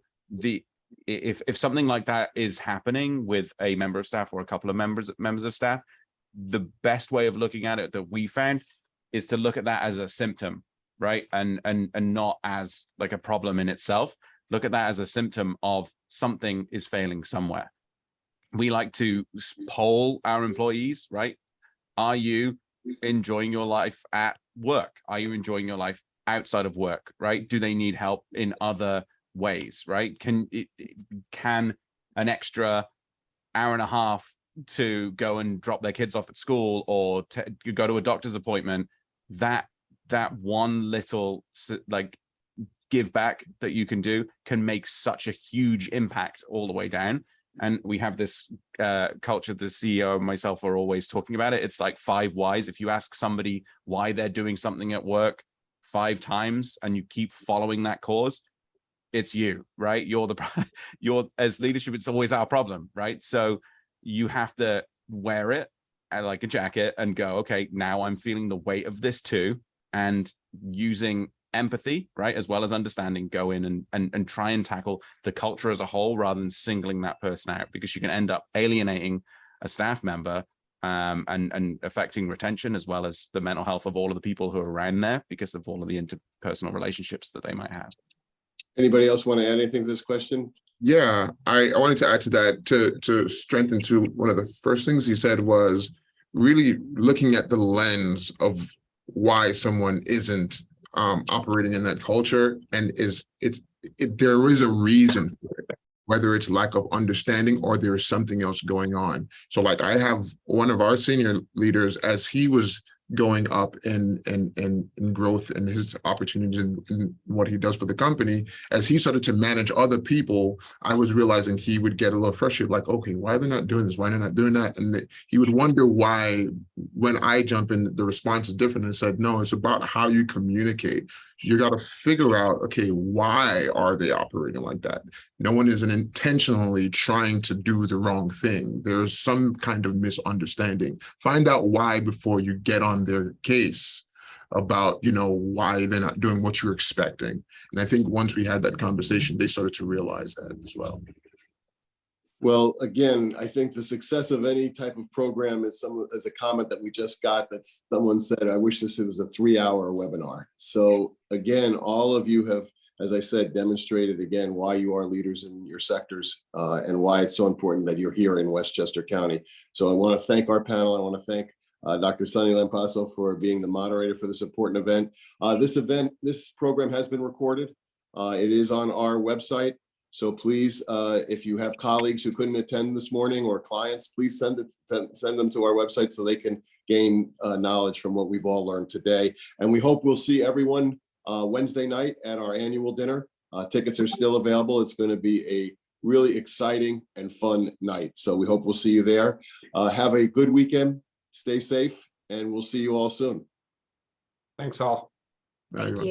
if something like that is happening with a member of staff or a couple of members of staff, the best way of looking at it that we found is to look at that as a symptom, right? And not as like a problem in itself. Look at that as a symptom of something is failing somewhere. We like to poll our employees, right? Are you enjoying your life at work? Are you enjoying your life outside of work, right? Do they need help in other ways, right? Can an extra hour and a half to go and drop their kids off at school or to go to a doctor's appointment, that one little like give back that you can do can make such a huge impact all the way down. And we have this culture, the CEO and myself are always talking about it. It's like 5 whys. If you ask somebody why they're doing something at work 5 times and you keep following that cause, it's you, right? You're as leadership, it's always our problem, right? So you have to wear it like a jacket and go, okay, now I'm feeling the weight of this too. And using empathy, right, as well as understanding, go in and try and tackle the culture as a whole rather than singling that person out, because you can end up alienating a staff member and affecting retention as well as the mental health of all of the people who are around there because of all of the interpersonal relationships that they might have. Anybody else want to add anything to this question? Yeah, I wanted to add to that, to strengthen to one of the first things he said was really looking at the lens of why someone isn't operating in that culture, and there is a reason for it, whether it's lack of understanding or there is something else going on. So like I have one of our senior leaders, as he was going up in growth and his opportunities and what he does for the company, as he started to manage other people, I was realizing he would get a little frustrated, like, okay, why are they not doing this? Why are they not doing that? And he would wonder why, when I jump in, the response is different. And said, no, it's about how you communicate. You got to figure out, okay, why are they operating like that? No one isn't intentionally trying to do the wrong thing. There's some kind of misunderstanding. Find out why before you get on their case about, why they're not doing what you're expecting. And I think once we had that conversation, they started to realize that as well. Well, again, I think the success of any type of program is a comment that we just got that someone said, I wish this was a 3-hour webinar. So again, all of you have, as I said, demonstrated again why you are leaders in your sectors and why it's so important that you're here in Westchester County. So I want to thank our panel. I want to thank Dr. Sunny Lampasso for being the moderator for this important event. This program has been recorded. It is on our website. So please, if you have colleagues who couldn't attend this morning or clients, please send them to our website so they can gain knowledge from what we've all learned today. And we hope we'll see everyone Wednesday night at our annual dinner. Tickets are still available. It's going to be a really exciting and fun night. So we hope we'll see you there. Have a good weekend. Stay safe, and we'll see you all soon. Thanks all. Thank you.